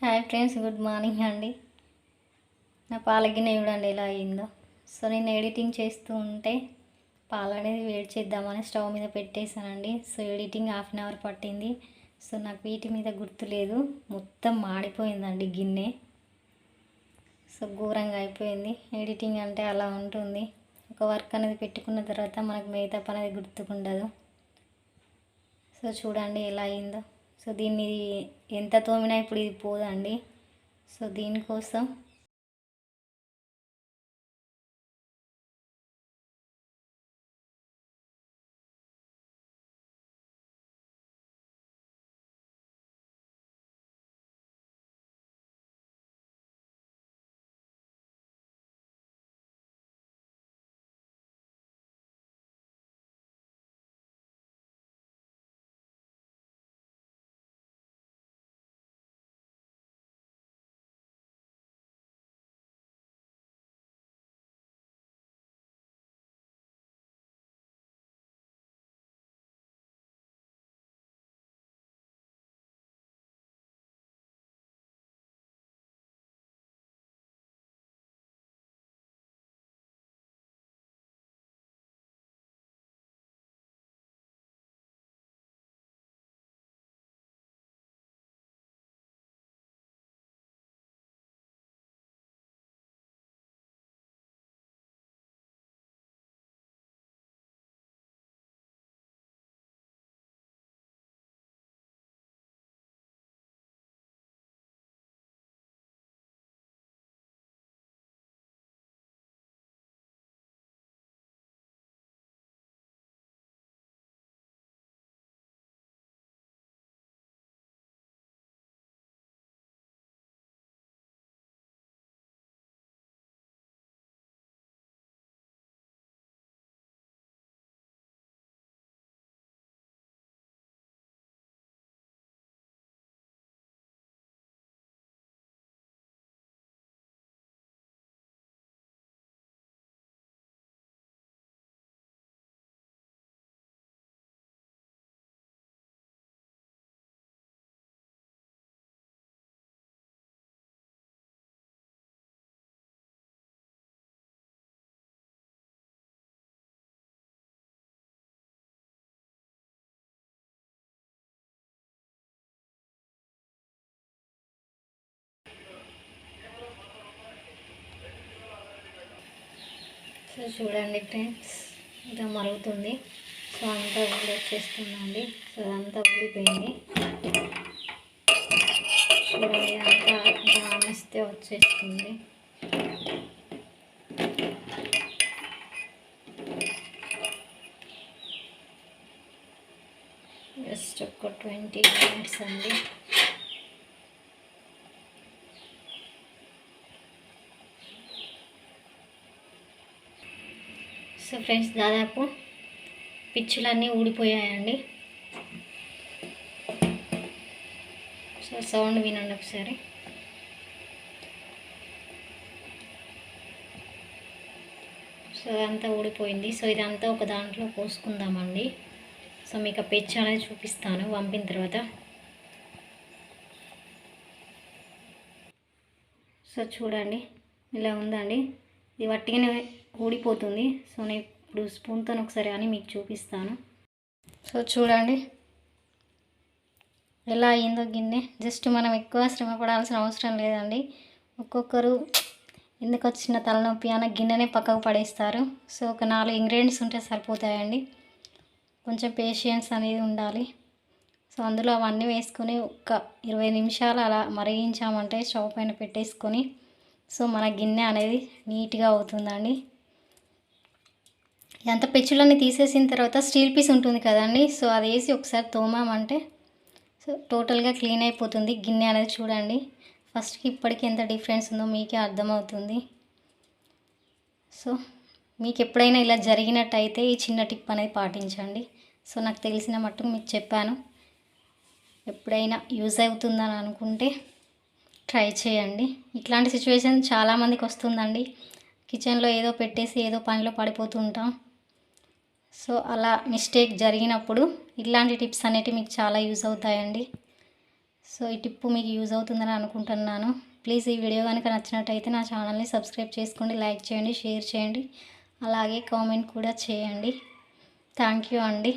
Hi friends, good morning అండి. నా పాల గిన్నె చూడండి ఎలా అయిందో. సో నేను ఎడిటింగ్ చేస్తూ ఉంటే పాలు అనేది వేడి చేద్దామని స్టవ్ మీద పెట్టేశానండి. So editing half an hour పట్టింది. సో నాకు వీటి మీద గుర్తులేదు, మొత్తం మాడిపోయిందండి గిన్నె. సో ఘోరంగా అయిపోయింది. ఎడిటింగ్ అంటే అలా ఉంటుంది. ఒక వర్క్ అనేది పెట్టుకున్న తర్వాత మనకు మిగతా పని అనేది గుర్తుకుండదు. సో చూడండి ఎలా అయిందో. సో దీన్ని ఎంత తోమినా ఇప్పుడు ఇది పోదండి. సో దీనికోసం సో చూడండి ఫ్రెండ్స్, ఇలా మరుగుతుంది. సో అంతా ఊడి వచ్చేస్తుందండి. సో అదంతా ఊడిపోయింది. చూడండి అంతా దానిస్తే వచ్చేస్తుంది. జస్ట్ ఒక 20 మినిట్స్ అండి. సో ఫ్రెండ్స్, దాదాపు పిచ్చులన్నీ ఊడిపోయాయండి. సో సౌండ్ వినండి ఒకసారి. సో అదంతా ఊడిపోయింది. సో ఇదంతా ఒక దాంట్లో పోసుకుందామండి. సో మీకు ఆ పిచ్చు అనేది చూపిస్తాను పంపిన తర్వాత. సో చూడండి ఇలా ఉందండి. ఇది వట్టిగానే ఊడిపోతుంది. సో నేను ఇప్పుడు స్పూన్తో ఒకసారి అని మీకు చూపిస్తాను. సో చూడండి ఎలా అయిందో గిన్నె. జస్ట్ మనం ఎక్కువ శ్రమ పడాల్సిన అవసరం లేదండి. ఒక్కొక్కరు ఎందుకు వచ్చిన తలనొప్పి అన్న గిన్నెనే పక్కకు పడేస్తారు. సో ఒక 4 ఇంగ్రీడియంట్స్ ఉంటే సరిపోతాయండి. కొంచెం పేషెన్స్ అనేది ఉండాలి. సో అందులో అవన్నీ వేసుకొని ఒక 20 నిమిషాలు అలా మరిగించామంటే స్టవ్ పైన పెట్టేసుకొని సో మన గిన్నె అనేది నీట్గా అవుతుందండి. ఎంత పెచ్చులన్నీ తీసేసిన తర్వాత స్టీల్ పీస్ ఉంటుంది కదండి. సో అది వేసి ఒకసారి తోమామంటే సో టోటల్గా క్లీన్ అయిపోతుంది గిన్నె అనేది. చూడండి ఫస్ట్కి ఇప్పటికి ఎంత డిఫరెన్స్ ఉందో మీకే అర్థమవుతుంది. సో మీకు ఎప్పుడైనా ఇలా జరిగినట్టయితే ఈ చిన్న టిప్ అనేది పాటించండి. సో నాకు తెలిసిన మట్టుకు మీకు చెప్పాను. ఎప్పుడైనా యూజ్ అవుతుందని అనుకుంటే ట్రై చేయండి. ఇట్లాంటి సిచ్యువేషన్ చాలామందికి వస్తుందండి. కిచెన్లో ఏదో పెట్టేసి ఏదో పనిలో పడిపోతూ ఉంటాం. సో అలా మిస్టేక్ జరిగినప్పుడు ఇలాంటి టిప్స్ అనేటివి మీకు చాలా యూజ్ అవుతాయండి. సో ఈ టిప్పు మీకు యూజ్ అవుతుందని అనుకుంటున్నాను. ప్లీజ్ ఈ వీడియో కనుక నచ్చినట్టయితే నా ఛానల్ని సబ్స్క్రైబ్ చేసుకోండి, లైక్ చేయండి, షేర్ చేయండి, అలాగే కామెంట్ కూడా చేయండి. థ్యాంక్ యూ అండి.